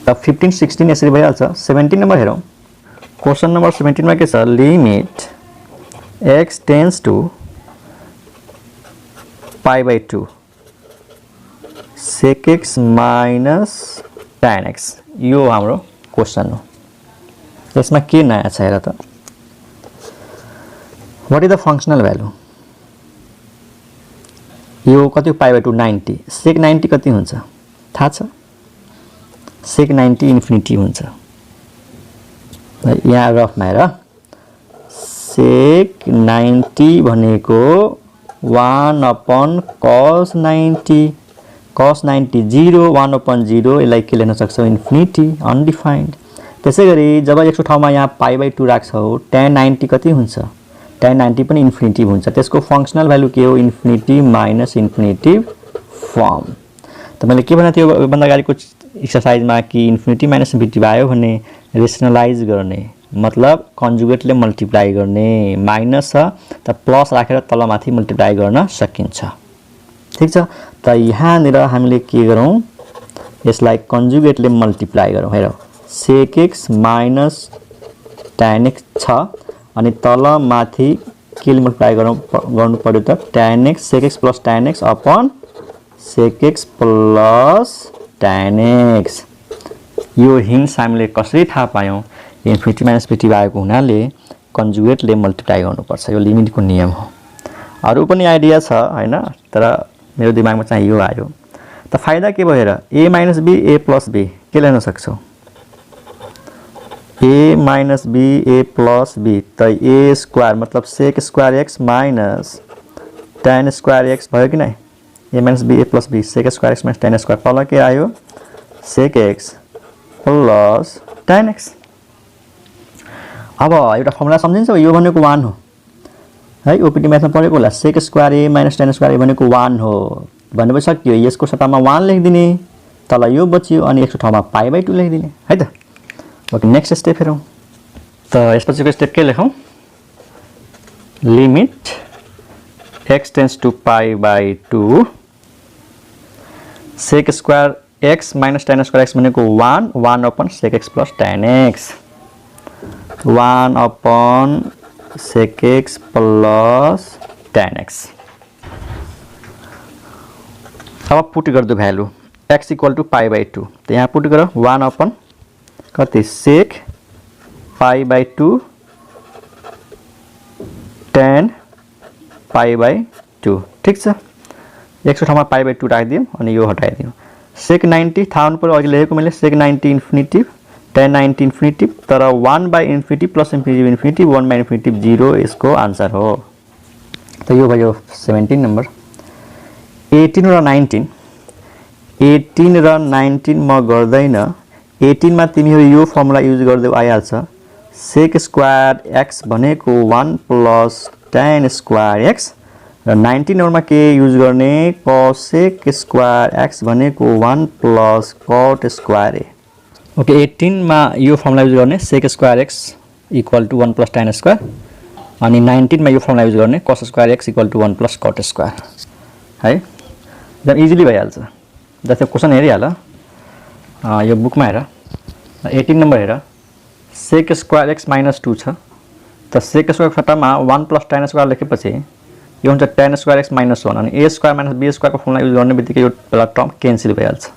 त 15 16 यसरी भइहाल्छ। 17 नम्बर हेरौँ। क्वेसन नम्बर 17 मा के छ, limit x tends to pi by 2 sec x minus tan x, यो हाम्रो क्वेसन हो। यसमा के नयाँ छ हेर त। What is the functional value, यो कति पाई बाई 2 90, sec 90 कति हुन्छ थाहा छ, sec 90 इन्फिनिटी हुन्छ। यहाँ रफमा हेर, sec 90 भनेको 1 अपन cos 90, cos 90 0, 1 अपन 0, यसलाई के लेख्न सक्छौ इन्फिनिटी अनडिफाइन्ड। त्यसैगरी जब यसको ठाउँमा यहाँ पाई बाई 2 राख्छौ tan 90 कति हुन्छ, tan 90 पनि इन्फिनिटी हुन्छ। त्यसको फंक्शनल भ्यालु के हो, इन्फिनिटी माइनस इन्फिनिटी फर्म। त मैले के भनेको थियो भन्दा अगाडिको एक्सरसाइजमा कि इन्फिनिटी माइनस इन्फिनिटी आयो भने रेसनलाइज गर्ने, मतलब कन्जुगेटले मल्टिप्लाई गर्ने, माइनस छ त प्लस राखेर तलमाथि मल्टिप्लाई गर्न सकिन्छ। ठीक छ, त यहाँनिर हामीले के गरौँ, यसलाई कन्जुगेटले मल्टिप्लाई गरौँ। हेरौ sec x minus tan x छ अनि तलमाथि के मल्टिप्लाई गर्नु पर्यो त, tan x sec x plus tan x upon sec x plus tan x। यो हिन्ट्स हामीले कसरी थाहा पायौँ, इन्फिनिटी माइनस इन्फिनिटी आएको हुनाले कन्जुगेटले मल्टिप्लाई गर्नुपर्छ, यो लिमिटको नियम हो। अरू पनि आइडिया छ हैन, तर मेरो दिमागमा चाहिँ यो आयो। त फाइदा के भयो हेर, a minus b a plus b के लेख्न सक्छौ, a minus b a plus b, त a स्क्वायर मतलब sec square x minus tan square x भयो कि नै, a minus b a plus b sec square x minus tan square, तल के आयो sec x plus tan x। अब एउटा फर्मुला सम्झिन्छ, यो भनेको 1 हो है, ओपीटी म्याथमा पढेको होला, sec square a minus tan square भनेको 1 हो भनेपछि सक्यो। यसको सट्टामा 1 लेखिदिने, तल यो बच्यो अनि यसको ठाउँमा पाई बाई 2 लेखिदिने है त। ओके, नेक्स्ट स्टेप हेरौँ। त यसपछिको स्टेप के लेखौँ, limit x tends to pi by 2 sec square x minus tan square x भनेको 1, 1 upon sec x plus tan x, 1 upon sec x plus tan x। अब पुट कर दो value x equal to pi by 2, तो यहाँ put करो 1 upon कति sec pi by 2 tan pi by 2। ठीक छ, x को ठाउँमा पाई बाई 2 राखिदिउँ अनि यो हटाइदिउँ। sec 90 थाहा हुनु पर्यो, अघि लेखेको मैले sec 90 इन्फिनिटी tan 90 इन्फिनिटी, तर 1 by infinity plus infinity infinity 1 by infinity 0 यसको आन्सर हो। त यो भयो 17 नम्बर। 18 र 19, 18 र 19 म गर्दैन, 18 मा तिमीहरू यो फर्मुला युज गर्दै आइहाल्छ, sec स्क्वायर x भनेको 1 प्लस tan स्क्वायर x, र 19 नम्बरमा के युज गर्ने, cosec स्क्वायर x भनेको 1 plus cot square a। Okay, 18 मा यो फर्मुला युज गर्ने sec square x equal to 1 plus tan square, अनि 19 मा यो फर्मुला युज गर्ने cos square x equal to 1 plus cot square है। एकदम इजिली भइहाल्छ। जस्तै क्वेसन हेरिहाल, यो बुकमा हेर, 18 नम्बर हेर, sec स्क्वायर x माइनस 2 छ, त sec स्क्वायर सट्टामा 1 प्लस tan स्क्वायर लेखेपछि यो हुन्छ tan स्क्वायर x माइनस 1, अनि a square minus b square को फर्मुला युज गर्ने बित्तिकै यो पहिला टर्म क्यान्सल भइहाल्छ।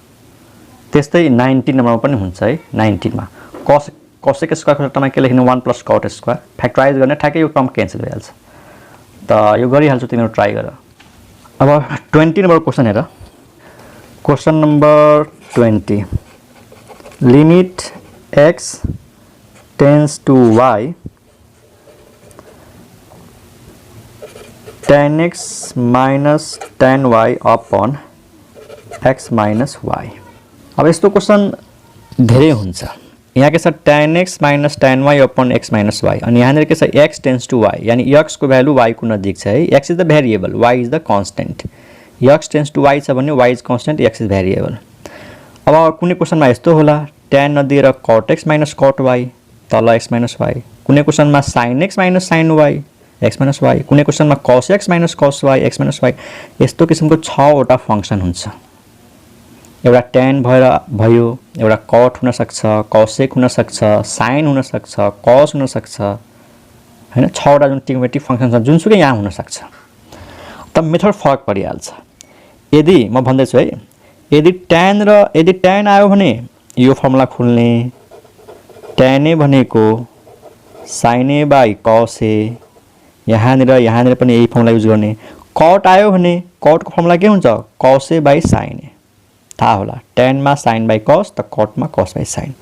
त्यस्तै 19 नम्बरमा पनि हुन्छ है। 19 मा cosec स्क्वायर को सट्टामा के लेख्ने 1 प्लस cot स्क्वायर, फ्याक्टराइज गर्ने ठ्याक्कै यो टर्म क्यान्सल भइहाल्छ। त यो गरिहाल्छु, तिमीहरू ट्राई गर। अब 20 नम्बर क्वेसन हेर, question number 20, limit x tends to y tan x minus tan y upon x minus y। अब यस्तो क्वेसन धेरै हुन्छ। यहाँ के छ, tan x minus tan y upon x minus y, अनि यहाँनिर के छ, x टेन्स टु y, यानी x को भ्यालु y को नजिक छ है। x is the variable, y is the constant. x tends to y छ भने y is constant, x is variable. अब कुनै क्वेसनमा यस्तो होला, tan नदिएर cot x minus cot y, तल x माइनस y, कुनै क्वेसनमा sin x minus sin y, x minus y, कुनै क्वेसनमा cos x minus cos y, x minus y। यस्तो किसिमको 6 वटा फंक्सन हुन्छ। एउटा tan भएर भयो, एउटा cot हुन सक्छ, cosec हुन सक्छ, sin हुन सक्छ, cos हुन सक्छ हैन। 6 वटा जुन ट्रिग्नोमेट्रिक फंक्सन छ जुनसुकै यहाँ हुन सक्छ। त मेथड फरक परिहाल्छ। यदि म भन्दै छु है, यदि tan आयो भने यो फर्मुला खोल्ने, tan a भनेको sin a by cos a, यहाँनिर पनि यही फर्मुला युज गर्ने। cot आयो भने cot को फर्मुला के हुन्छ, cos a by sin a, थाहा होला। tan मा sin by cos त cot मा cos by sin।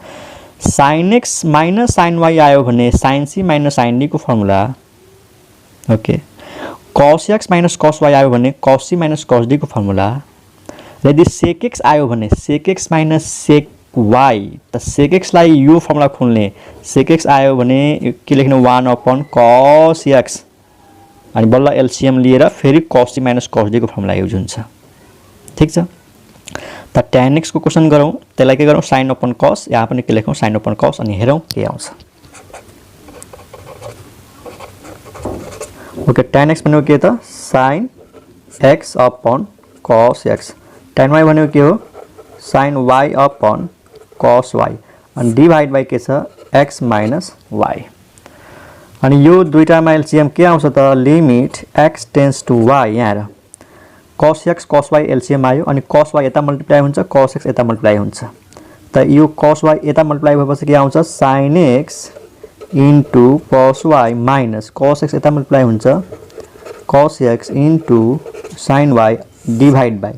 sin x minus sin y आयो भने sin c minus sin d को formula, okay. cos x minus cos y आयो भने cos c minus cos d को फर्मुला। यदि sec x आयो भने sec x minus sec y, त sec x लाई यो फर्मुला खोल्ने, sec x आयो भने के लेख्ने 1 cos x, अनि बल्ल एलसीएम लिएर फेरि cos c minus cos d को फर्मुला युज हुन्छ। ठीक छ। त tan x को क्वेशन गरौँ, त्यसलाई के गरौँ, sin cos, यहाँ पनि के लेखौँ, sin cos, अनि हेरौँ के आउँछ। ओके, tan x भनेको के त, sin x cos x, tan y भनेको के हो, sin y cos y, अनि डिभाइड बाइ के छ, x minus y। अनि यो दुईटामा एलसीएम के आउँछ त, limit x tends to y, यहाँ cos x cos y LCM आयो, अनि cos y यता मल्टिप्लाई हुन्छ, cos x यता मल्टिप्लाई हुन्छ। त यो cos y यता मल्टिप्लाई भएपछि के आउँछ, sin x into cos y minus cos x यता मल्टिप्लाई हुन्छ, cos x into sin y divide by,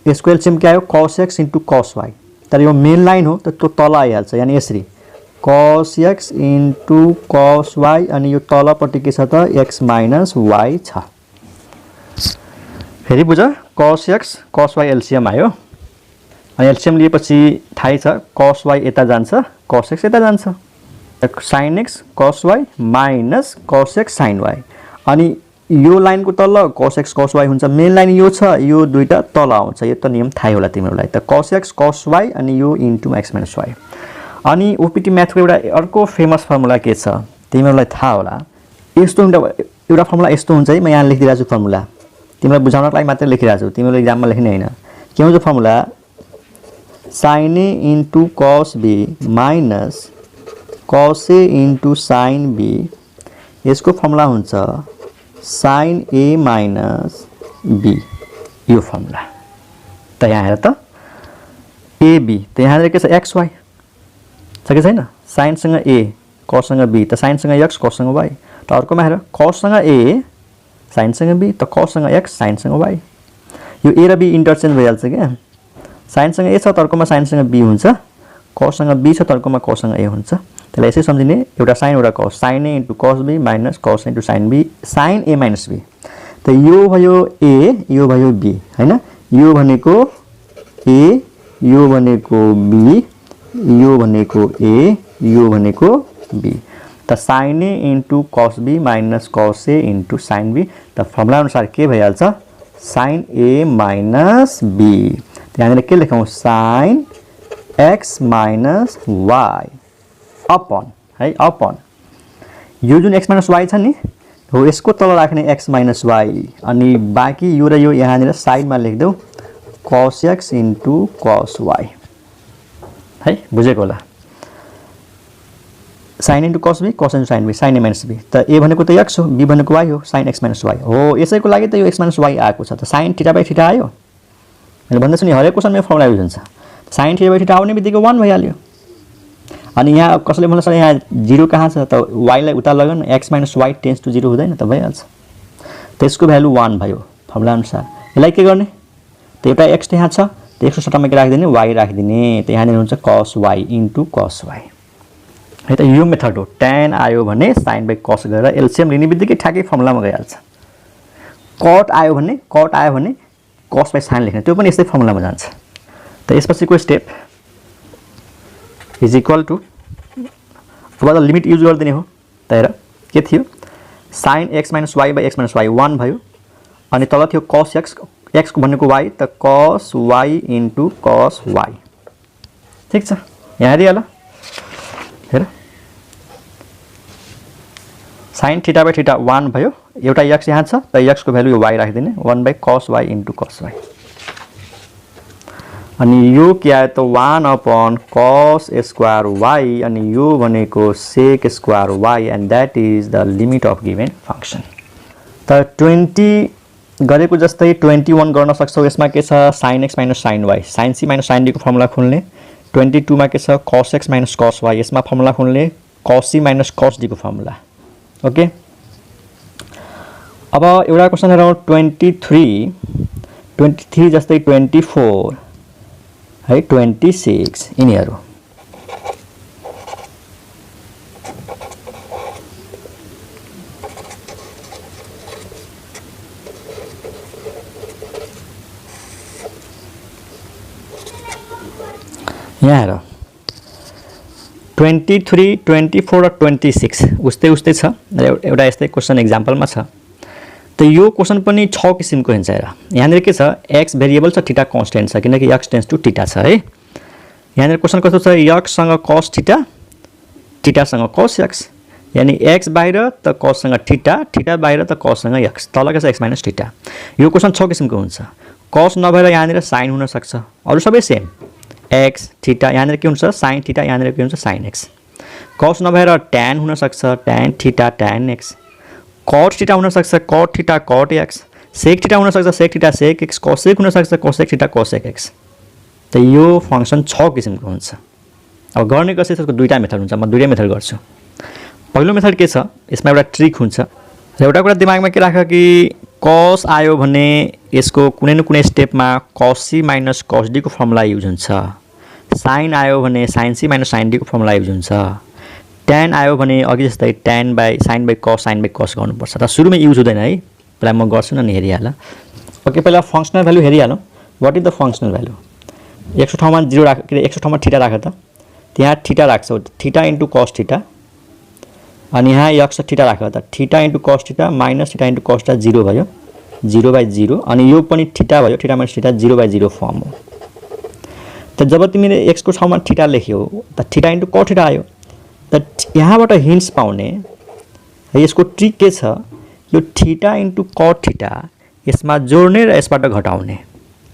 यसको एलसीएम के आयो, cos x into cos y। तर यो मेन लाइन हो त त्यो तल आइहाल्छ, यानी यसरी cos x into cos y, अनि यो तलपट्टि के छ त, x माइनस y छ। फेरि बुझ, cos x cos y LCM आयो, अनि एलसीएम लिएपछि थाहै छ cos y यता जान्छ, cos x यता जान्छ, sin x cos y minus cos x sin y, अनि यो लाइनको तल cos x cos y हुन्छ। मेन लाइन यो छ, यो दुईटा तल आउँछ, यो त नियम थाहै होला तिमीहरूलाई। त cos x cos y अनि यो इन्टु x minus y। अनि ओपीटी म्याथको एउटा अर्को फेमस फर्मुला के छ तिमीहरूलाई थाहा होला, यस्तो एउटा फर्मुला यस्तो हुन्छ है, म यहाँ लेखिदिरहेको छु फर्मुला, तिमीलाई बुझाउनको लागि मात्र लेखिरहेको छु, तिमीले एक्जाममा लेख्ने हैन। के हुन्छ formula, sin a into cos b minus cos a into sin b, यसको फर्मुला हुन्छ sin a माइनस b, यो फर्मुला। त यहाँ हेर त, ab त यहाँ के छ, xy छ कि छैन, sin सँग a cos सँग b, त sin सँग x cos सँग y। त अर्कोमा हेर, cos सँग a sin सँग b, त cos सँग x sin सँग y। यो a र b इन्टरचेन्ज भइहाल्छ क्या, sin सँग a छ त अर्कोमा sin सँग b हुन्छ, cos सँग b छ त अर्कोमा cos सँग a हुन्छ। त्यसलाई यसै सम्झिने, एउटा sin एउटा cos, sin a into cos b minus cos into sin b, sin a minus b। त यो भयो a, यो भयो b हैन, यो भनेको a, यो भनेको b, यो भनेको a, यो भनेको b। त sin a into cos b minus cos a into sin b, त फर्मुला अनुसार के भइहाल्छ, sin a माइनस b। त्यहाँनिर के लेखौँ, sin x minus y upon है, अपन यो जुन x माइनस y छ नि हो, यसको तल राख्ने x माइनस y, अनि बाँकी यो र यो यहाँनिर साइडमा लेखिदेऊ cos x into cos y है, बुझेको होला। sin into cos b cos into sin b, sin a minus b। त a भनेको त x हो, b भनेको y हो, sin x माइनस y हो, यसैको लागि त यो x माइनस y आएको छ। त sin थीटा बाइ थीटा आयो, मैले भन्दैछु नि हरेक क्वेसनमा फर्मुला युज हुन्छ। sin थीटा बाइ थीटा आउने बित्तिकै 1 भइहाल्यो। अनि यहाँ कसैले भन्नु सर यहाँ 0 कहाँ छ, त y लाई उता लगन, x minus y tends to 0 हुँदैन त, भइहाल्छ। त्यसको भ्यालु 1 भयो फर्मुला अनुसार। यसलाई के गर्ने, त एउटा x यहाँ छ, त x को सट्टामा के राखिदिने, y राखिदिने, त यहाँनिर हुन्छ cos y into cos y है। त यो मेथड हो, tan आयो भने sin बाइ cos गरेर एलसीएम लिने बित्तिकै ठ्याक्कै फर्मुलामा गइहाल्छ। cot आयो भने cos बाइ sin लेख्ने, त्यो पनि यस्तै फर्मुलामा जान्छ। त यसपछिको स्टेप इज इक्वल टु, अब त लिमिट युज गरिदिने हो। त हेर के थियो, sin x minus y by x minus y 1 भयो, अनि तल थियो cos x, x को भनेको y, त cos y into cos y। ठीक छ, यहाँ हेरिहाल, हेर sin थीटा बाइ थीटा 1 भयो, एउटा x यहाँ छ, त x को भ्यालु यो y राखिदिने, 1 by cos y into cos y। अनि यो के आयो त 1/cos स्क्वायर y अनि यो भनेको sec square y and that is the limit of given function. त 20 गरेको जस्तै 21 गर्न सक्छौ। यसमा के छ sin x - sin y, sin c - sin d को फर्मुला खोल्ने। 22 मा के छ cos x - cos y, यसमा फर्मुला खोल्ने cos c - cos d को फर्मुला। ओके, अब एउटा क्वेशन हेरौँ 23 जस्तै 24 है 26 यिनीहरू। यहाँ हेर 23, 24 र 26 उस्तै उस्तै छ। एउटा यस्तै क्वेशन एक्जाम्पलमा छ। त यो क्वेशन पनि 6 किसिमको हुन्छ। हेर यहाँनिर के छ x भेरिएबल छ, थीटा कन्स्टेन्ट छ किनकि x टेन्ड्स टु थीटा छ है। यहाँनिर क्वेशन कस्तो छ x सँग cos थीटा, थीटा सँग cos x, यानी x बाहिर त cos सँग थीटा, थीटा बाहिर त cos सँग x, तल के छ x - थीटा। यो क्वेशन 6 किसिमको हुन्छ। cos नभएर यहाँनिर sin हुन सक्छ, अरु सबै सेम x थीटा, यहाँनिर के हुन्छ sin थीटा, यहाँनिर के हुन्छ sin x। cos नभएर tan हुन सक्छ, tan theta tan x, cot theta हुन सक्छ cot theta cot x, sec theta हुन सक्छ sec theta sec x, cosec हुन सक्छ cosec थीटा cosec x। त यो फंक्शन 6 किसिमको हुन्छ। अब गर्ने कसरी त्यसको दुईटा मेथड हुन्छ, म दुईटै मेथड गर्छु। पहिलो मेथड के छ, यसमा एउटा ट्रिक हुन्छ। र एउटा कुरा दिमागमा के राख कि cos आयो भने यसको कुनै न कुनै स्टेपमा cos c - cos d को फर्मुला युज हुन्छ। sin आयो भने sin c - sin d को फर्मुला युज हुन्छ। tan आयो भने अघि जस्तै tan by sin by cos sin by cos गर्नुपर्छ। र सुरुमै युज हुँदैन है, पहिला म गर्छु न हेरिहाल। ओके, पहिला फंक्शनल भ्यालु हेरिहालौँ। What is the functional value? x को ठाउँमा 0 राख, के x को ठाउँमा थीटा राख त। त्यहाँ थीटा राख्छौ, थीटा इन्टु cos थीटा, अनि यहाँ x थीटा राख त, theta into cos theta minus theta into cos theta 0 भयो, 0/0, अनि यो पनि थीटा भयो, थीटा माइनस थीटा 0/0 फर्म हो। त जब तिमीले x को ठाउँमा थीटा लेख्यौ त थीटा इन्टु cos थीटा आयो। त यहाँबाट हिन्ट्स पाउने यसको ट्रिक के छ, यो थीटा इन्टु cos थीटा यसमा जोड्ने र यसबाट घटाउने,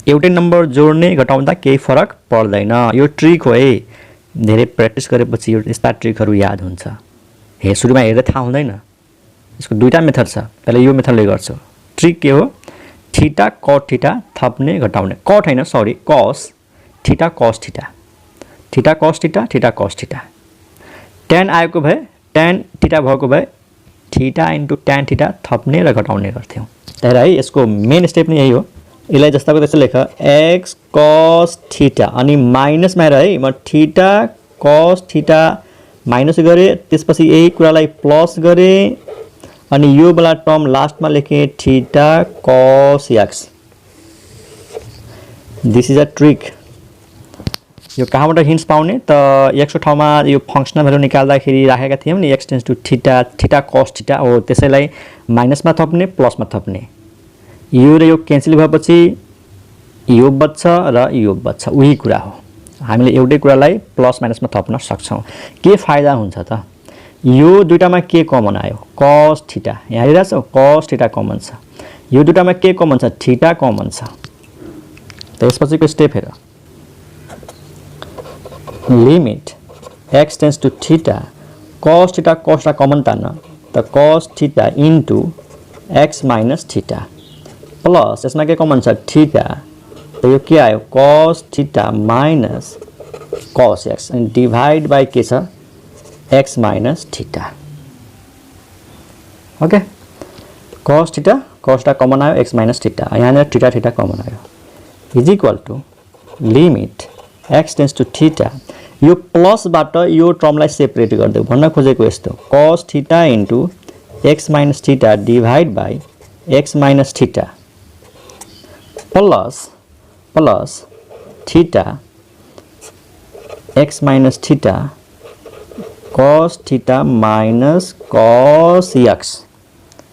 एउटै नम्बर जोड्ने घटाउँदा केही फरक पर्दैन। यो ट्रिक हो है, धेरै प्र्याक्टिस गरेपछि यो यस्ता ट्रिकहरू याद हुन्छ। हे सुरुमा हेर्दा थाहा हुँदैन। यसको दुईटा मेथड छ, पहिला यो मेथडले गर्छु। ट्रिक के हो, थीटा cos थीटा थप्ने घटाउने, cot हैन sorry cos theta cos theta, theta cos theta, theta cos theta. tan आएको भए, tan थीटा भएको भए थीटा इन्टु tan थीटा थप्ने र घटाउने गर्थ्यौँ। हेर है, यसको मेन स्टेप नै यही हो। यसलाई जस्ताको त्यस्तै लेख x cos थीटा, अनि माइनसमा हेर है, म थीटा cos थीटा माइनस गरे, त्यसपछि यही कुरालाई प्लस गरे, अनि यो वाला टर्म लास्टमा लेखे theta cos x। This is a trick. यो कहाँबाट हिन्ट्स पाउने त, x को ठाउँमा यो फंक्शनल भ्यालु निकाल्दाखेरि राखेका थियौँ नि x tends to theta, theta cos theta हो, त्यसैलाई माइनसमा थप्ने प्लसमा थप्ने, यो र यो क्यान्सल भएपछि यो बच्छ र यो बच्छ, उही कुरा हो। हामीले एउटै कुरालाई प्लस माइनसमा थप्न सक्छौँ। के फाइदा हुन्छ त, यो दुईटामा के कमन आयो cos थीटा, यहाँ हेरिरहेछौ cos थीटा कमन छ, यो दुईटामा के कमन छ थीटा कमन छ। त यसपछिको स्टेप हेर, limit x tends to theta cos theta common तान्न, त cos theta into x minus theta plus यसमा के कमन छ थीटा, त यो के आयो cos theta minus cos x, अनि डिभाइड बाई के छ x minus theta. Okay, cos theta common आयो, x माइनस थीटा, यहाँनिर थीटा थीटा कमन आयो, is equal to limit x tends to theta, यो प्लसबाट यो टर्मलाई सेपरेट गरिदेऊ। भन्न खोजेको यस्तो, cos theta into x minus theta divide by x minus theta plus theta x minus theta cos theta minus cos x।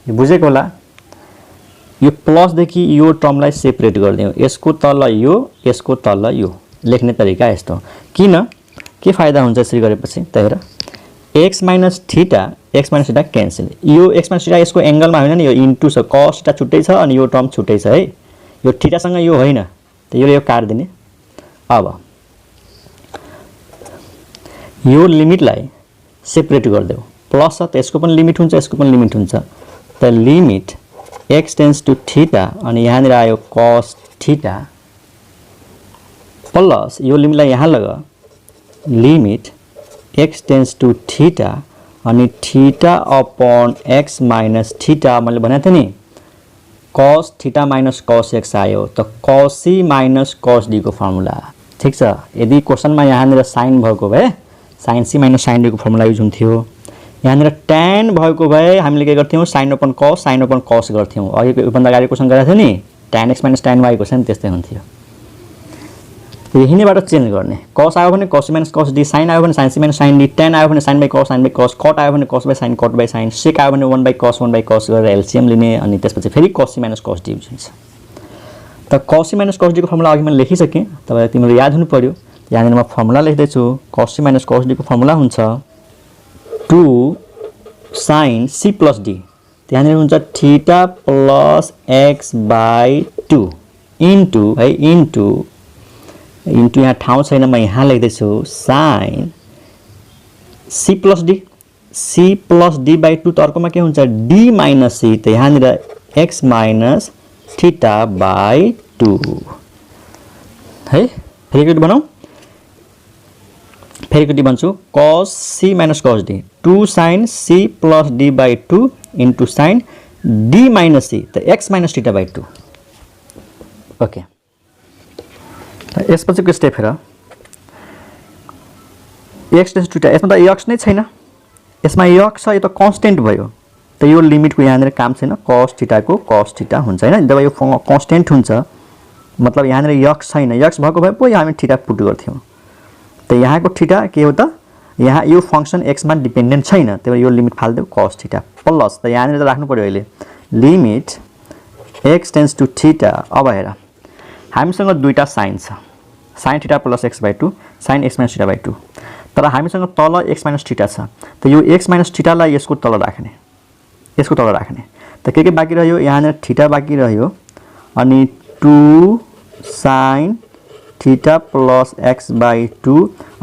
यो बुझेको होला। यो प्लसदेखि यो टर्मलाई सेपरेट गरिदिउँ, यसको तल यो, यसको तल यो, लेख्ने तरिका यस्तो। किन, के फाइदा हुन्छ यसरी गरेपछि त हेर, x माइनस थीटा क्यान्सल, यो x माइनस थीटा यसको एंगलमा होइन नि, यो इन्टु छ, cos थीटा छुट्टै छ अनि यो टर्म छुट्टै छ है, यो थीटासँग यो होइन, त यो काट्दिने। अब यो लिमिटलाई सेपरेट गरिदेऊ प्लस छ त यसको पनि लिमिट हुन्छ यसको पनि लिमिट हुन्छ त limit x tends to theta अनि यहाँनिर आयो cos थीटा प्लस यो लिमिटलाई यहाँ लगा limit x tends to theta अनि theta upon x minus theta मैले भनेको थिएँ नि cos theta minus cos x आयो त cos c minus cos d को फर्मुला ठीक छ यदि क्वेशनमा यहाँनिर साइन भएको भए sine c minus sine d को फर्मुला युज हुन्थ्यो यहाँनिर tan भएको भए हामीले के गर्थ्यौं sin अपन cos गर्थ्यौं अघि योभन्दा अगाडि क्वेशन गरेको थियो नि tan x minus tan y question त्यस्तै हुन्थ्यो यहीँबाट चेन्ज गर्ने cos आयो भने cos minus cos d sin आयो भने sin c minus sin d tan आयो भने sin by cos cot आयो भने cos by sin sec आयो भने 1 by cos गरेर एलसीएम लिने अनि त्यसपछि फेरि cos c minus cos d use हुन्छ त cos c minus cos d को फर्मुला अघि मैले लेखिसके तपाईलाई तिम्रो याद हुनु पर्यो यहाँनिर म फर्मुला लेख्दै छु cos c minus cos d को फर्मुला हुन्छ 2 sin c plus d त्यहाँनिर हुन्छ theta plus x by 2 into यहाँ ठाउँ छैन म यहाँ लेख्दै छु sin c plus d by 2 त अर्कोमा के हुन्छ d minus c त यहाँनिर x minus थीटा by 2 है फेरि बनाऊ फेरि भन्छु cos c minus cos d 2 sin c plus d by 2 into sin d minus c त x minus theta by 2 okay यसपछिको स्टेप हेर x टेन्स टु थीटा यसमा त x नै छैन यसमा x छ यो त कन्स्टेन्ट भयो त यो लिमिटको यहाँनिर काम छैन cos थीटा को cos थीटा हुन्छ हैन जब यो कन्स्टेन्ट हुन्छ मतलब यहाँनिर x छैन x भएको भए पो हामी थीटा पुट गर्थ्यौं त यहाँको थीटा के हो त यहाँ यो फंक्सन x मा डिपेन्डेन्ट छैन त्यही यो लिमिट फाल्देऊ cos थीटा प्लस त यहाँनिर त राख्नु पर्यो अहिले limit x tends to theta अब हेर हामीसँग दुईटा साइन छ sin theta plus x by 2 sin x minus theta by 2 तर हामीसँग तल x minus थीटा छ त यो x minus थीटा लाई यसको तल राख्ने त के बाँकी रह्यो यहाँनिर थीटा बाँकी रह्यो अनि 2 sin theta plus x by 2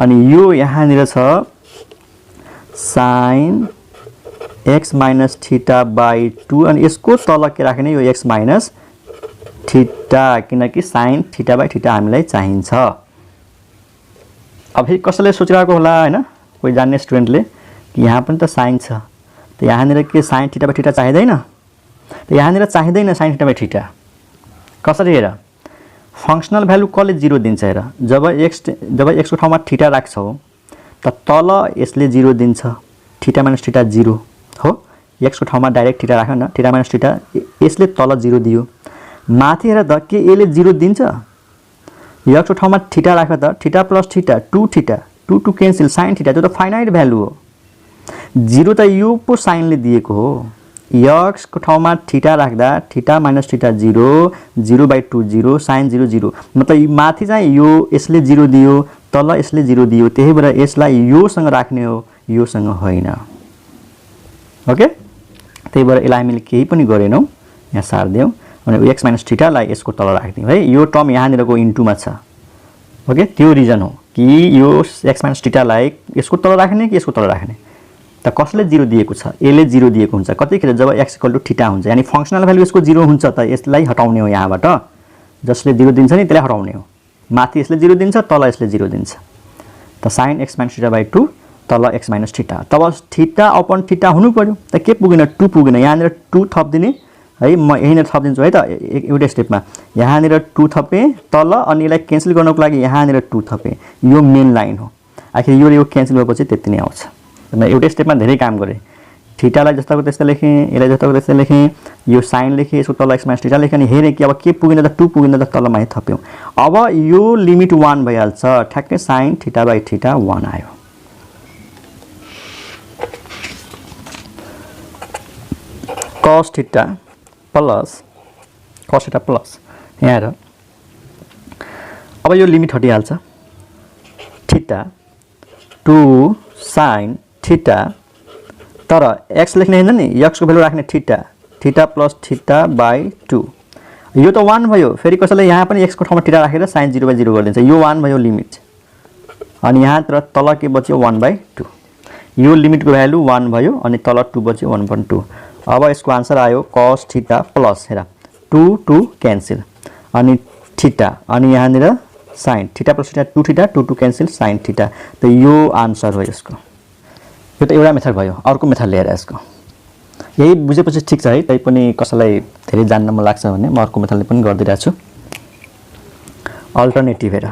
अनि यो यहाँनिर छ sin x minus theta by 2 अनि यसको तल के राख्ने यो x minus थीटा किनकि sin थीटा by थीटा हामीलाई चाहिन्छ अब फेरि कसैले सोचिरहेको होला हैन कोही जान्ने स्टुडेन्टले कि यहाँ पनि त sin छ त यहाँनिर के sin थीटा by थीटा चाहिदैन त यहाँनिर चाहिदैन sin थीटा by थीटा कसरी हेर फंक्शनल भ्यालु कले 0 दिन्छ हेर जब x को ठाउँमा थीटा राख्छौ त तल यसले 0 दिन्छ थीटा माइनस थीटा 0 हो x को ठाउँमा डाइरेक्ट थीटा राख न थीटा माइनस थीटा यसले तल 0 दियो माथि हेर त के यसले 0 दिन्छ x को ठाउँमा थीटा राख त theta plus theta 2 theta 2 cancel sin theta त्यो त फाइनाइट भ्यालु हो 0 त यो पो साइनले दिएको हो x को ठाउँमा थीटा राख्दा theta minus theta 0 0 by 2 0 sin 0 0 मतलब माथि चाहिँ यो यसले 0 दियो तल यसले 0 दियो त्यही भएर यसलाई यो सँग राख्ने हो यो सँग होइन ओके त्यही भएर यसलाई हामीले केही पनि गरेनौ यहाँ सार्दियौ अनि x minus थीटा लाई यसको तल राख्दियौ है यो टर्म यहाँनिरको इन्टु मा छ ओके त्यो रिजन हो कि यो x minus थीटा लाई यसको तल राख्ने कि यसको तल राख्ने त कसले 0 दिएको छ यसले 0 दिएको हुन्छ कतिखेर जब x थीटा हुन्छ यानी फंक्शनल भ्यालु यसको 0 हुन्छ त यसलाई हटाउने हो यहाँबाट जसले 0 दिन्छ नि त्यसलाई हटाउने हो माथि यसले 0 दिन्छ तल यसले 0 दिन्छ त sin x minus theta by 2 तल x minus थीटा तब थीटा अपन थीटा हुनु पर्यो त के पुगेन 2 पुगेन यहाँनिर 2 थप्दिने है म यहीँनिर थप्दिन्छु है त एउटा स्टेपमा यहाँनिर 2 थपे तल अनि यसलाई क्यान्सल गर्नको लागि यहाँनिर 2 थपे यो मेन लाइन हो आखिर यो क्यान्सल भएपछि त्यति नै आउँछ म एउटा स्टेपमा धेरै काम गरे थीटालाई जस्ताको त्यस्तै लेखे यसलाई जस्ताको त्यस्तै लेखे यो साइन लेखे यसको तल x minus थीटा लेखे अनि हेरे कि अब के पुगेन त 2 पुगेन त तल माथि थप्यौ अब यो लिमिट 1 भइहाल्छ ठ्याक्कै sin थीटा by थीटा 1 आयो cos थीटा प्लस यहाँ हेर अब यो लिमिट हटिहाल्छ थीटा 2 sin थीटा तर x लेख्ने हैन नि x को भ्यालु राख्ने थीटा प्लस थीटा by 2 यो त 1 भयो, फेरि कसैले यहाँ पनि x को ठाउँमा थीटा राखेर sin 0/0 गरिदिन्छ। यो 1 भयो लिमिट, अनि यहाँ तल के बच्यो 1/2। यो लिमिटको भ्यालु 1 भयो अनि तल 2 बच्यो 1/2। अब यसको आन्सर आयो cos थीटा प्लस हेर 2 क्यान्सल अनि थीटा अनि यहाँनिर sin theta plus theta 2 theta 2 cancel sin theta. त यो आन्सर हो यसको। यो त एउटा मेथड भयो, अर्को मेथड लिएर यसको। यही बुझेपछि ठिक छ है, तै पनि कसैलाई धेरै जान्न मन लाग्छ भने म अर्को मेथडले पनि गरिदिरहेको छु। अल्टरनेटिभ हेर,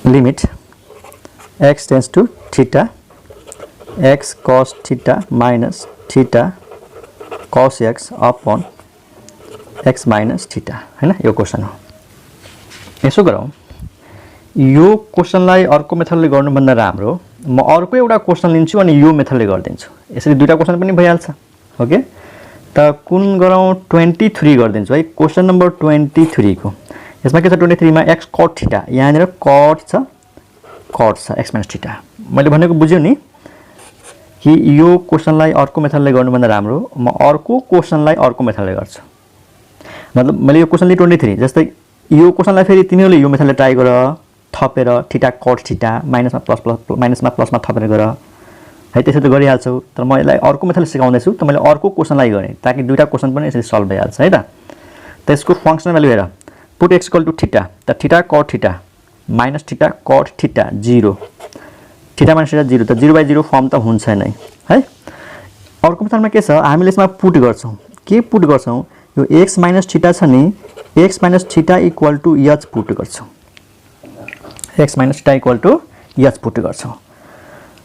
limit x tends to theta x cos theta minus theta cos x upon x minus theta हैन, यो क्वेसन हो। यसो गरौँ, यो क्वेसनलाई अर्को मेथडले गर्नुभन्दा राम्रो म अर्को एउटा क्वेसन लिन्छु अनि यो मेथडले गरिदिन्छु। यसरी दुईटा क्वेसन पनि भइहाल्छ। ओके, त कुन गरौँ 23 गरिदिन्छु है। क्वेसन नम्बर 23 को यसमा के छ 23 मा x cot थीटा, यहाँनिर cot छ x माइनस थीटा। मैले भनेको बुझ्यो नि कि यो क्वेसनलाई अर्को मेथडले गर्नुभन्दा राम्रो म अर्को क्वेसनलाई अर्को मेथडले गर्छु। मतलब मैले यो क्वेसन लिए 23, जस्तै यो क्वेसनलाई फेरि तिमीहरूले यो मेथडले ट्राई गर, थपेर थीटा cot थीटा माइनसमा प्लस माइनसमा प्लसमा थपेर गर है, त्यसो त गरिहाल्छौ। तर म यसलाई अर्को मेथडले सिकाउँदैछु त मैले अर्को क्वेसनलाई गरेँ ताकि दुईटा क्वेसन पनि यसरी सल्भ भइहाल्छ है त। त्यसको फंक्सनल भ्यालु हेर, put x equal to theta, त theta cot theta minus theta cot theta 0, theta minus theta 0, त 0/0 फर्म त हुन्छ नै है। अर्को मेथडमा के छ, हामीले यसमा पुट गर्छौं। के पुट गर्छौं, यो x माइनस थीटा छ नि, x minus theta equal to h put गर्छौं। x minus theta equal to h put गर्छौं।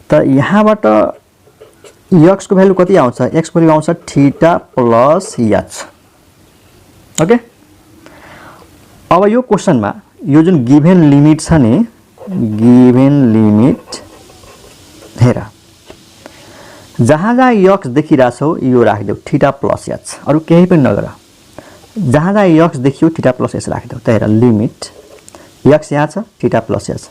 त यहाँबाट x को भ्यालु कति आउँछ, x को भ्यालु आउँछ थीटा प्लस h। ओके, अब यो क्वेसनमा यो जुन गिभन लिमिट छ नि, गिभन लिमिट हेर, जहाँ जहाँ x देखिरहेछौ यो राखिदेऊ थीटा प्लस h, अरु केही पनि नगर। जहाँ जहाँ x देखियो थीटा प्लस h राखिदेऊ। त हेर लिमिट x यहाँ छ theta plus h,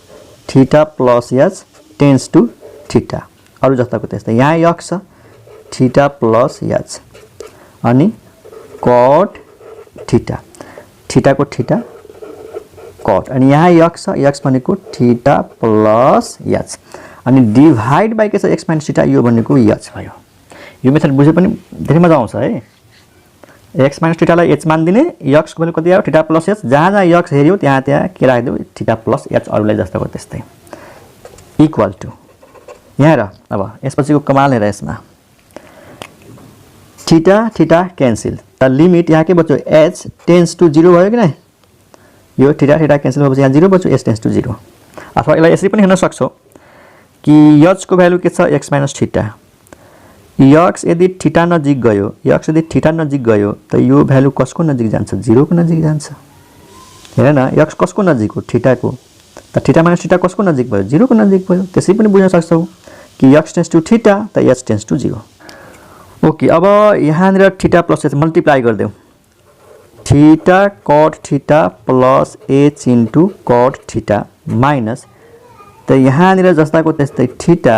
theta plus h tends to theta, अरु जस्ताको त्यस्तै। यहाँ x छ थीटा प्लस h अनि cot थीटा, थीटा को थीटा cot, अनि यहाँ x छ, x भनेको थीटा प्लस h अनि डिभाइड बाइ के छ x माइनस थीटा, यो भनेको h भयो। यो मेथड बुझे पनि धेरै मजा आउँछ है। x माइनस थीटालाई h मान दिने, x को भ्यालु कति आयो थीटा प्लस h, जहाँ जहाँ x हेर्यो त्यहाँ त्यहाँ के राख्दियो थीटा प्लस h, अरुलाई जस्ताको त्यस्तै इक्वल टु। यहाँ हेर, अब यसपछिको कमाल हेर, यसमा थीटा थीटा क्यान्सल, त लिमिट यहाँ के बच्यो h टेन्स टु 0 भयो कि नै, यो थीटा थीटा क्यान्सल भएपछि यहाँ 0 बच्यो, h टेन्स टु 0। अथवा यसलाई यसरी पनि हेर्न सक्छौ कि h को भ्यालु के छ x माइनस थीटा, x यदि थीटा नजिक गयो, x यदि थीटा नजिक गयो त यो भ्यालु कसको नजिक जान्छ, 0 को नजिक जान्छ। हेर न, x कसको नजिक हो, थीटा को, त थीटा माइनस थीटा कसको नजिक भयो, 0 को नजिक भयो। त्यसै पनि बुझ्न सक्छौ कि x टेन्स टु थीटा त h टेन्स टु 0। ओके, अब यहाँनिर थीटा प्लस h मल्टिप्लाई गरिदेऊ, theta cot theta plus h into cot theta minus, त यहाँनिर जस्ताको त्यस्तै थीटा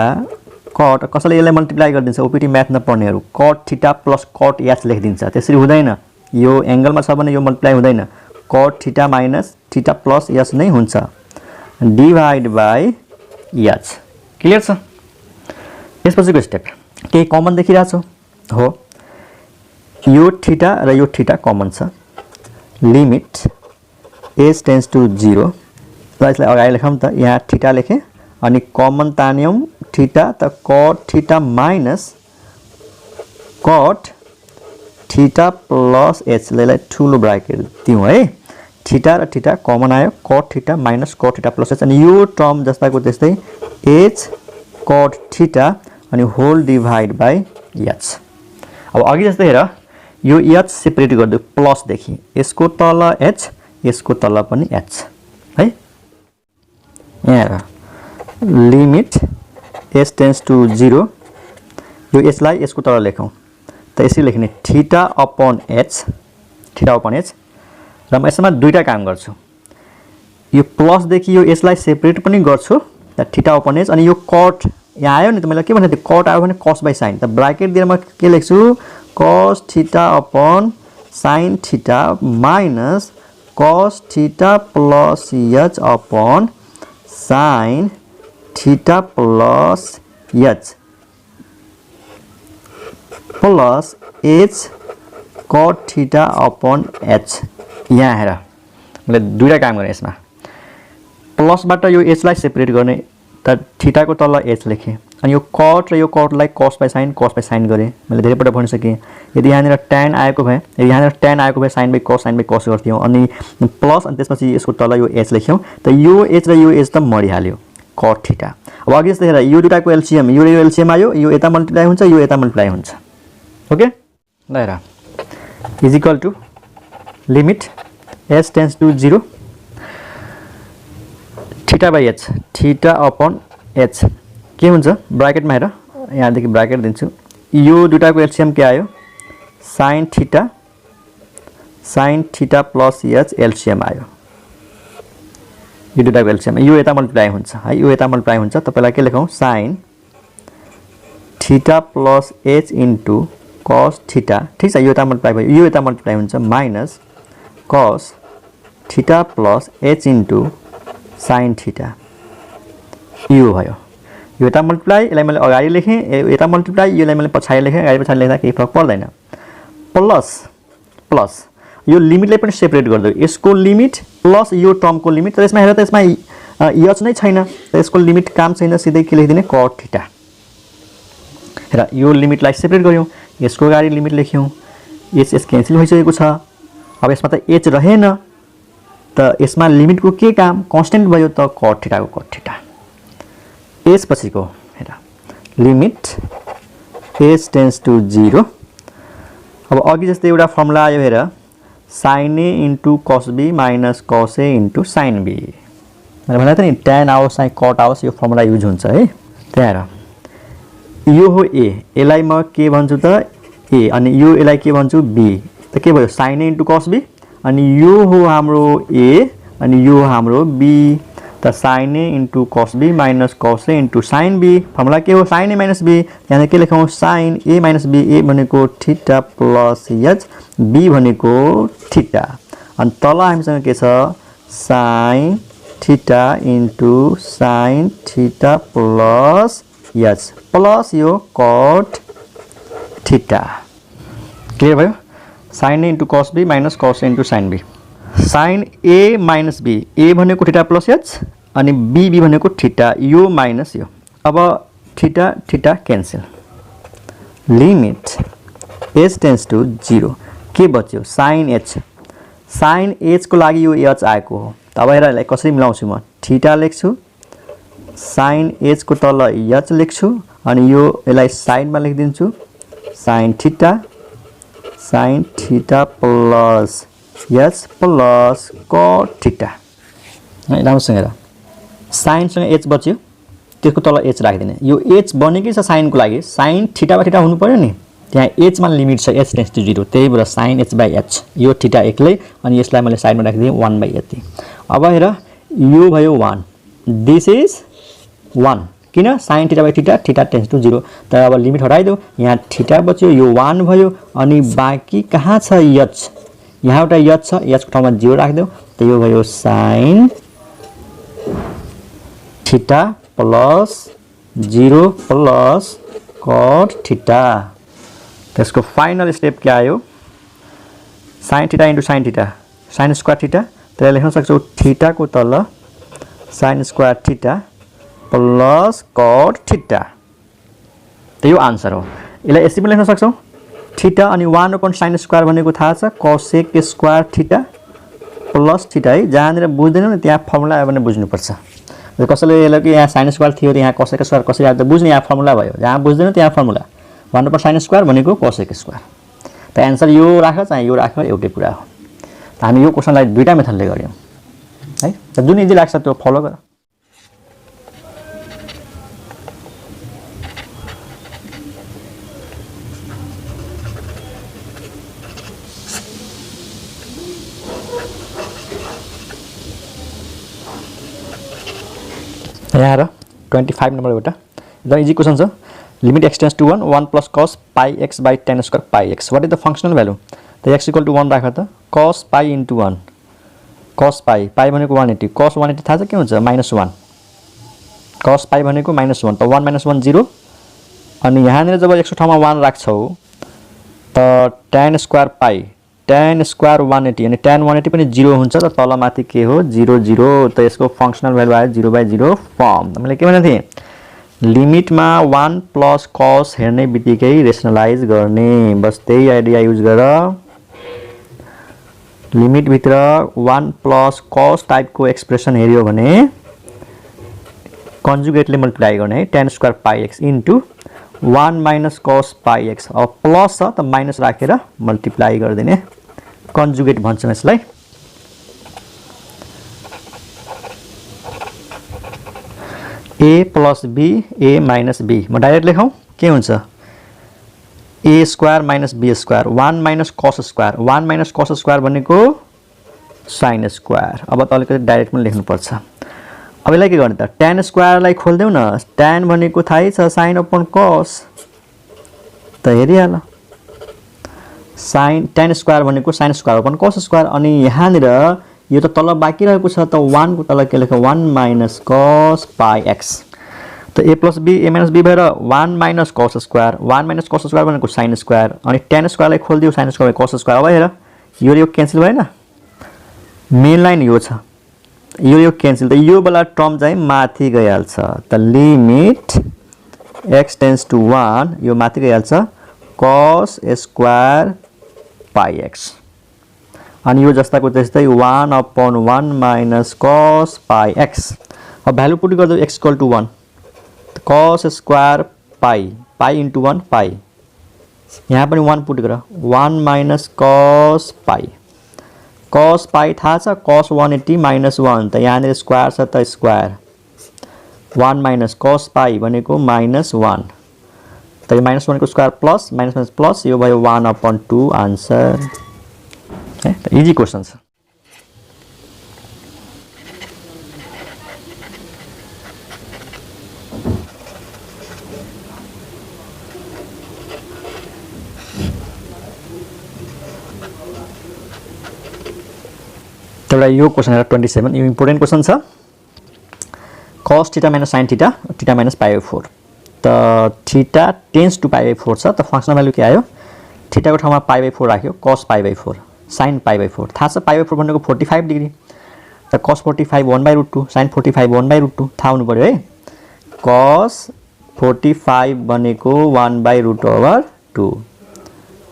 cot, कसैले यसलाई मल्टिप्लाई गरिदिन्छ, ओपिटी म्याथ नपढ्नेहरू cot theta plus cot h लेखिदिन्छ। त्यसरी हुँदैन, यो एंगलमा छ भने यो मल्टिप्लाई हुँदैन, cot theta minus theta plus h नै हुन्छ, डिभाइड बाइ h। क्लियर छ। यसपछिको स्टेप केही कमन देखिरहेछौ हो, यो थीटा र यो थीटा कमन छ, लिमिट h टेन्स टु 0, र यसलाई अगाडि लेखौँ त, यहाँ थीटा लेखेँ अनि कमन तान्यौं थीटा, त cot theta minus cot theta plus h, यसलाई ठुलो ब्राकेट दिउँ है, थीटा र थीटा कमन आयो, cot theta minus cot theta plus h, अनि यो टर्म जस्ताको त्यस्तै h cot थीटा अनि होल डिभाइड बाइ h। अब अघि जस्तै हेर, यो h सेपरेट गरिदियो प्लस देखि, यसको तल h, यसको तल पनि h है। यहाँ लिमिट h टेन्स टु 0, यो h लाई यसको तल लेखौँ, त यसरी लेख्ने theta upon h, theta upon h। र म यसमा दुईटा काम गर्छु, यो प्लस देखि यो h लाई सेपरेट पनि गर्छु, त थीटा अपन h, अनि यो cot यहाँ आयो नि त मैले के भनेको थिएँ कट आयो भने कस बाई साइन त ब्राकेट दिएर म के लेख्छु cos theta upon sine theta minus cos theta plus H upon sign theta plus H plus H cut theta upon H. यहाँ हेर मैले दुईटा काम गरेँ यसमा प्लसबाट यो एचलाई सेपरेट गर्ने त थीटाको तल एच लेखेँ अनि यो कट र यो कटलाई कस बाई साइन गरेँ। मैले धेरैपल्ट भनिसकेँ यदि यहाँनिर tan आएको भए यदि यहाँनिर tan आएको भए साइन बाई कस गर्थ्यौँ अनि प्लस अनि त्यसपछि यसको तल यो एच लेख्यौँ त यो एच र यो एच त मरिहाल्यो कट थीटा। अब अघि जस्तै हेर यो दुटाको एलसिएम यो एलसिएम आयो यो यता मल्टिप्लाई हुन्छ यो यता मल्टिप्लाई हुन्छ ओके। ल हेर is equal to limit H tends to 0 theta by H theta upon H के हुन्छ ब्राकेटमा हेर यहाँदेखि ब्राकेट दिन्छु यो दुटाको एलसिएम के आयो sign theta plus H LCM आयो यो दुटाको एलसिएम यो यता मल्टिप्लाई हुन्छ है यो यता मल्टिप्लाई हुन्छ त पहिला के लेखौँ sign theta plus H into cos theta ठिक छ यो यता मल्टिप्लाई भयो यो यता मल्टिप्लाई हुन्छ minus cos theta plus H into sine theta यो भयो यो यता मल्टिप्लाई यसलाई मैले अगाडि लेखेँ यता मल्टिप्लाई यसलाई मैले पछाडि लेखेँ अगाडि पछाडि लेख्दा केही फरक पर्दैन प्लस यो लिमिटलाई पनि सेपरेट गरिदियो यसको लिमिट प्लस यो टर्मको लिमिट तर यसमा हेर त यसमा एच नै छैन त यसको लिमिट काम छैन सिधै के लेखिदिने कट थीटा। हेर यो लिमिटलाई सेपरेट गऱ्यौँ यसको अगाडि लिमिट लेख्यौँ एच क्यान्सल भइसकेको छ अब यसमा त एच रहेन त यसमा लिमिटको के काम कन्स्टेन्ट भयो त कट थीटाको कट थीटा। एच पछिको हेर लिमिट एच टेन्स टु 0 अब अघि जस्तै एउटा फर्मुला आयो हेर sine A into cos B minus cos A into sine be मैले भनेको थिएँ नि tan आओस् साइन कट आओस् यो फर्मुला युज हुन्छ है। त्यहाँ हेर यो हो ए यसलाई म के भन्छु त ए अनि यो यसलाई के भन्छु बी त के भयो sine A into cos B अनि यो हो हाम्रो ए अनि यो हाम्रो बी त sine A into cos B minus cos A into sine B formula के हो साइन ए माइनस बी यहाँ के लेखौँ sine A minus B A भनेको थीटा प्लस एच बी भनेको थीटा अनि तल हामीसँग के छ sine theta into sine theta plus H plus यो कट थीटा क्लियर भयो sine A into cos B minus cos A into sine B sine A minus B A भनेको theta plus H अनि B भनेको theta यो minus यो अब theta theta cancel limit H tends to 0 के बच्यो sine h को लागि यो एच आएको हो त अब हेर कसरी मिलाउँछु म थीटा लेख्छु साइन एच को तल एच लेख्छु अनि यो यसलाई साइडमा लेखिदिन्छु sine theta plus H plus cot theta है राम्रोसँग हेर साइनसँग एच बच्यो त्यसको तल एच राखिदिने यो एच बनेकै छ साइनको लागि साइन थीटा थीटा हुनु पर्यो नि त्यहाँ एचमा लिमिट छ एच टेन्स टु 0 त्यही भएर साइन एच बाई एच यो थीटा एक्लै अनि यसलाई मैले साइडमा राखिदिएँ 1 बाई यति। अब हेर यो भयो 1 दिस इज 1 किन sine theta by theta tends to 0 तर अब लिमिट हटाइदियो यहाँ थीटा बच्यो यो 1 भयो अनि बाँकी कहाँ छ एच यहाँ एउटा एच छ एचको ठाउँमा 0 राखिदियो त यो भयो sign theta plus 0 plus cot theta. त्यसको फाइनल स्टेप के आयो sign theta into sine theta sine square theta त्यसलाई लेख्न सक्छौ थीटाको तल sine square theta plus cot theta त यो आन्सर हो। यसलाई यसरी पनि लेख्न सक्छौ थीटा अनि 1/sin स्क्वायर भनेको थाहा छ cosec square theta plus theta है जहाँनिर बुझ्दैनौ नि त्यहाँ फर्मुला आयो भने बुझ्नुपर्छ कसैले यसलाई कि यहाँ साइन स्क्वायर थियो यहाँ कोसेक स्क्वायर कसरी आयो त बुझ्ने यहाँ फर्मुला भयो जहाँ बुझ्दैनौ त्यहाँ फर्मुला 1/sin स्क्वायर भनेको कोसेक स्क्वायर त एन्सर यो राख चाहे यो राख एउटै कुरा हो। त हामी यो क्वेशनलाई दुईटा मेथडले गर्यौं है त जुन इजी लाग्छ त्यो फलो गर। यहाँ 25 नम्बर एउटा एकदम इजी क्वेश्चन छ। Limit x tends to 1 1 plus cos pi x by tan square pi x, what is the functional value? त x इक्वल टु 1 राख त, cos pi into 1 cos pi, pi भनेको 180, cos 180 थाहा छ के हुन्छ? -1, cos पाई भनेको -1, त 1 - 1 0, अनि यहाँनिर जब x को ठाउँमा 1 राख्छौ त tan स्क्वायर पाई, tan स्क्वायर 180, अनि tan 180 पनि 0 हुन्छ, त तलमाथि के हो? 0 0, त यसको फंक्शनल भ्यालु आयो 0/0 फर्म। मैले के भनेको थिएँ? लिमिटमा 1 प्लस cos हेर्ने बित्तिकै रेसनलाइज गर्ने, बस त्यही आइडिया युज गर। लिमिट भित्र 1 प्लस cos टाइपको एक्सप्रेसन हेर्यो भने कन्जुगेटले मल्टिप्लाई गर्ने है, tan square pi x into 1 minus cos pi x, अब प्लस छ त माइनस राखेर मल्टिप्लाई गरिदिने, कन्जुगेट भन्छौँ यसलाई। a plus b a minus b, म डाइरेक्ट लेखौँ के हुन्छ? a square minus b square, 1 minus cos square, 1 minus cos square भनेको साइन स्क्वायर। अब त अलिकति डाइरेक्ट पनि लेख्नुपर्छ। अब यसलाई के गर्ने त? tan स्क्वायरलाई खोल्देऊ न, tan भनेको थाहै छ साइन अपन cos, त हेरिहाल, साइन tan स्क्वायर भनेको sine square upon cos square, अनि यहाँनिर यो त तल बाँकी रहेको छ, त 1 को तल के लेख? 1 माइनस cos पाई x, त a plus b a minus b भएर 1 minus cos square, 1 minus cos square भनेको साइन स्क्वायर, अनि tan स्क्वायरलाई खोल्दियो, साइन स्क्वायर cos स्क्वायर। अब हेर यो क्यान्सल भएन, मेन लाइन यो छ, यो क्यान्सल, त यो वाला टर्म चाहिँ माथि गइहाल्छ, त लिमिट x टेन्स टु 1 यो माथि गइहाल्छ, cos स्क्वायर पाई x, अनि यो जस्ताको त्यस्तै 1/1 माइनस cos पाई x। अब भ्यालु पुट गर्दै x equal to 1, cos square pi, pi into 1 pi, यहाँ पनि 1 पुट गर, 1 minus cos pi, cos pi थाहा छ, cos 180 माइनस 1, त यहाँनिर स्क्वायर छ त स्क्वायर, 1 माइनस cos पाई भनेको -1, त यो -1 को स्क्वायर प्लस माइनस प्लस, यो भयो 1/2 आन्सर। इजी क्वेश्चन छ। एउटा यो क्वेश्चन हेर 27, यो इम्पोर्टेन्ट क्वेश्चन छ। cos theta minus sin theta, theta minus π/4, त थीटा टेन्स टु π/4 छ, त फंक्शनल भ्यालु के आयो? थीटा को ठाउँमा π/4 राख्यो, cos π/4 sin π/4, थाहा छ π/4 भनेको 45 डिग्री, त cos 45 1/√2, sin 45 1/√2 थाहा हुनु पर्यो है। cos 45 भनेको 1/√2,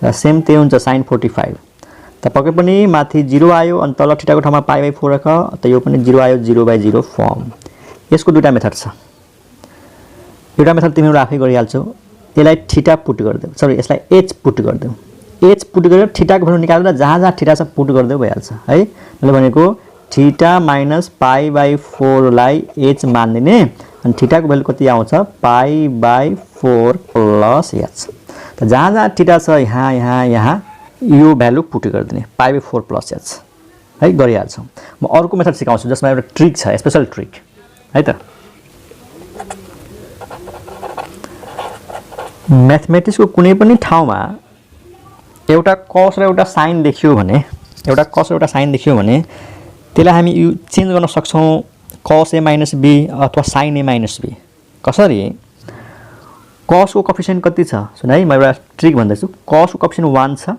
र सेम त्यही हुन्छ sin 45, त पक्कै पनि माथि 0 आयो, अनि तल थीटा को ठाउँमा π/4 राख, त यो पनि 0 आयो, 0/0 फर्म। यसको दुईटा मेथड छ, एउटा मेथड तिमीहरू आफै गरिहाल्छौ, यसलाई थीटा पुट गरिदेऊ, सरी यसलाई h पुट गरिदेऊ, h पुट गरेर थीटा को भ्यालु निकालेर जहाँ जहाँ थीटा छ पुट गर्दै भइहाल्छ है। मैले भनेको थीटा माइनस π/4 लाई h मानिदिने, अनि थीटा को भ्यालु कति आउँछ? π/4 प्लस h, त जहाँ जहाँ थीटा छ यहाँ यहाँ यहाँ यो भ्यालु पुट गरिदिने, π/4 प्लस h है, गरिहाल्छौँ। म अर्को मेथड सिकाउँछु जसमा एउटा ट्रिक छ, स्पेशल ट्रिक है त। म्याथमेटिक्स को कुनै पनि ठाउँमा एउटा cos र एउटा sin देखियो भने, एउटा cos र एउटा sin देखियो भने त्यसलाई हामी चेन्ज गर्न सक्छौँ, cos a माइनस b अथवा sin a माइनस b। कसरी? cos को कोएफिसिएन्ट कति छ? सुन है, म एउटा ट्रिक भन्दैछु। cos को कोएफिसिएन्ट 1 छ,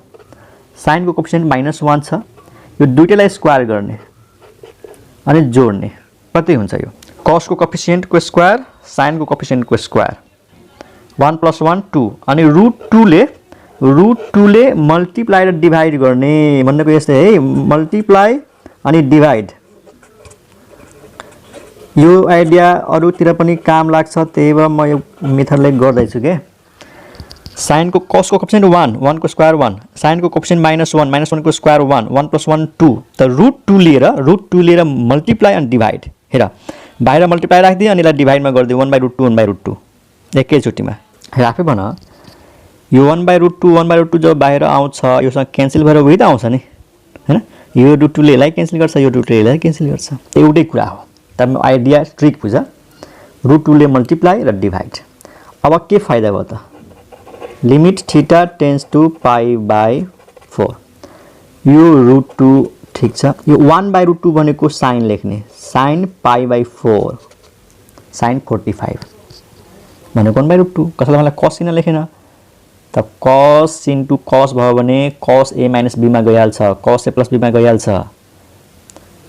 sin को कोएफिसिएन्ट -1 छ, यो दुईटैलाई स्क्वायर गर्ने अनि जोड्ने, कति हुन्छ यो? cos को कोएफिसिएन्ट को स्क्वायर, sin को कोएफिसिएन्ट को स्क्वायर, 1 + 1 2, अनि √2 ले मल्टिप्लाई र डिभाइड गर्ने, भनेको यस्तै है, मल्टिप्लाई अनि डिभाइड। यो आइडिया अरूतिर पनि काम लाग्छ, त्यही भएर म यो मेथडले गर्दैछु के। sin को cos को कोएफिसिएन्ट 1, 1 को स्क्वायर 1, sin को कोएफिसिएन्ट -1, -1 को स्क्वायर 1, 1 + 1 2, त √2 लिएर मल्टिप्लाई अनि डिभाइड। हेर बाहिर मल्टिप्लाई राखिदिए अनि यसलाई डिभाइडमा गरिदिए, 1/√2 एकैचोटिमा। हेर आफै भन, यो 1/√2 जब बाहिर आउँछ योसँग क्यान्सल भएर उही त आउँछ नि हैन, यो √2 ले यसलाई क्यान्सल गर्छ, यो √2 ले यसलाई क्यान्सल गर्छ, एउटै कुरा हो। त आइडिया ट्रिक बुझ, √2 ले मल्टिप्लाई र डिभाइड। अब के फाइदा भयो त लिमिट थीटा टेन्स टू π/4 यो √2 ठीक छ यो 1/√2 भनेको साइन लेख्ने साइन π/4 साइन 45 भनेको 1/√2 कसैले मलाई cos किन लेखेन त cos इन्टु cos भयो भने cos a - b मा गइहाल्छ cos a + b मा गइहाल्छ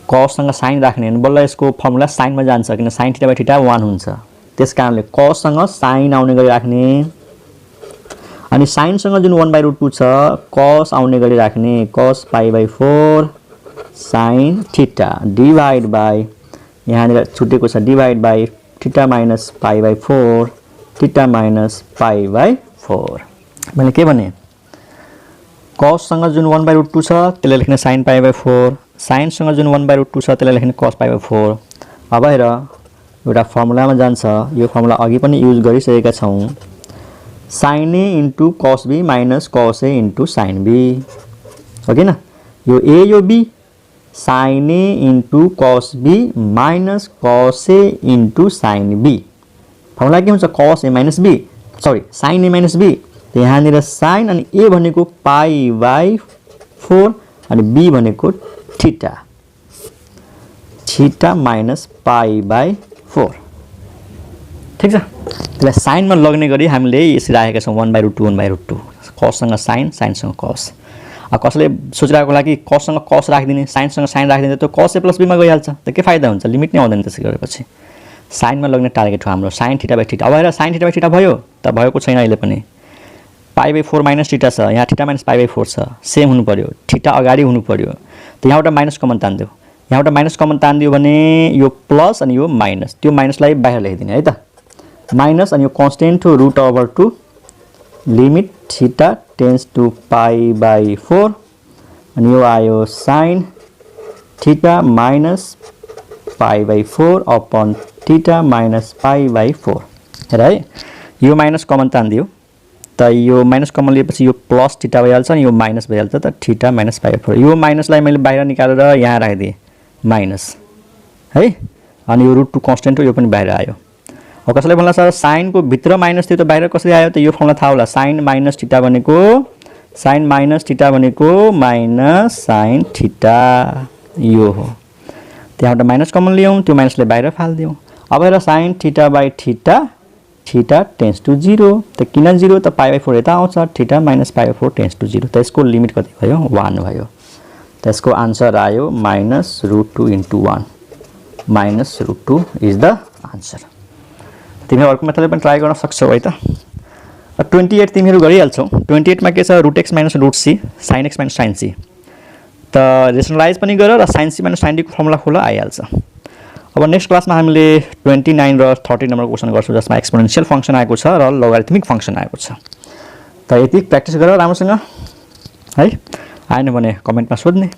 cos सँग sin राख्ने अनि बल्ल यसको फर्मुला sin मा जान्छ किन sin θ/θ 1 हुन्छ त्यसकारणले cos सँग sin आउने गरी राख्ने अनि sin सँग जुन 1/√2 छ cos आउने गरी राख्ने cos π/4 sin θ डिवाइड बाइ यहाँनिर छुटेको छ डिवाइड बाइ θ - π/4 θ - π/4 मैले के भने cos सँग जुन 1/√2 छ त्यसले लेख्ने sin π/4 sin सँग जुन 1/√2 छ त्यसले लेख्ने cos π/4 अब हेर एउटा फर्मुलामा जान्छ यो फर्मुला अघि पनि युज गरिसकेका छौं sin a * cos b - cos a * sin b हो किन यो a यो b sin a * cos b - cos a * sin b formula के हुन्छ cos a - b sorry sin a - b यहाँनिर sin अनि a भनेको π/4 अनि b भनेको θ π/4 ठीक छ त्यसलाई साइनमा लग्ने गरी हामीले यसरी राखेका छौं 1/√2 1/√2 cos सँग sin sin सँग cos कसले सोचिरहेको होला कि cos सँग cos राखिदिने sin सँग sin राखिदिने त cos a + b मा गइहाल्छ त के फाइदा हुन्छ लिमिट नै आउँदैन त्यसै गरेपछि साइनमा लग्ने टार्गेट हो हाम्रो sin θ/θ अब हेर sin θ/θ भयो त भएको छैन अहिले पनि π/4 - θ छ यहाँ θ - π/4 छ सेम हुनु पर्यो θ अगाडि हुनु पर्यो त यहाँबाट माइनस कमन तान्दियो यहाँबाट माइनस कमन तान्दियो भने यो प्लस अनि यो माइनस त्यो माइनसलाई बाहिर लेखिदिने है त माइनस अनि यो कन्स्टेन्ट हो √/2 लिमिट θ टेन्स टु π/4 अनि यो आयो sin θ - π/4 अपन θ - π/4 हेर है यो माइनस कमन तान्दियो त यो माइनस कमन लिएपछि यो प्लस θ भइहाल्छ अनि यो माइनस भइहाल्छ त θ - π/4 यो माइनसलाई मैले बाहिर निकालेर यहाँ राखिदिए माइनस है अनि यो √2 कन्स्टेन्ट हो यो पनि बाहिर आयो अब कसैले भन्ला सर साइन को भित्र माइनस थियो त बाहिर कसरी आयो त यो फर्मुला थाहा होला sin - θ भनेको sin - θ भनेको माइनस sin θ यो हो त्यहाँबाट माइनस कमन लियौं त्यो माइनसले बाहिर फाल्दियौं अब हेर sin θ/θ θ टेन्स टु 0 त किन 0 त π/4 यता आउँछ θ - π/4 टेन्स टु 0 त यसको लिमिट कति भयो 1 भयो त यसको आन्सर आयो -√2 * 1 -√2 इज द आन्सर तिमीहरु अर्को मेथडले पनि ट्राई गर्न सक्छौ है त 28 तिमीहरु गरिहाल्छौ 28 मा के छ √x - √c sin x - sin c त रेशनलाइज पनि गर र sin c - sin d को फर्मुला खोल आइहाल्छ अब नेक्स्ट क्लासमा हामीले 29 र 30 नम्बरको क्वेशन गर्छौं जसमा एक्सपोनेन्शियल फंक्सन आएको छ र लोगारिथमिक फंक्सन आएको छ त यति प्र्याक्टिस गर राम्रोसँग है आएन भने कमेन्टमा सोध्ने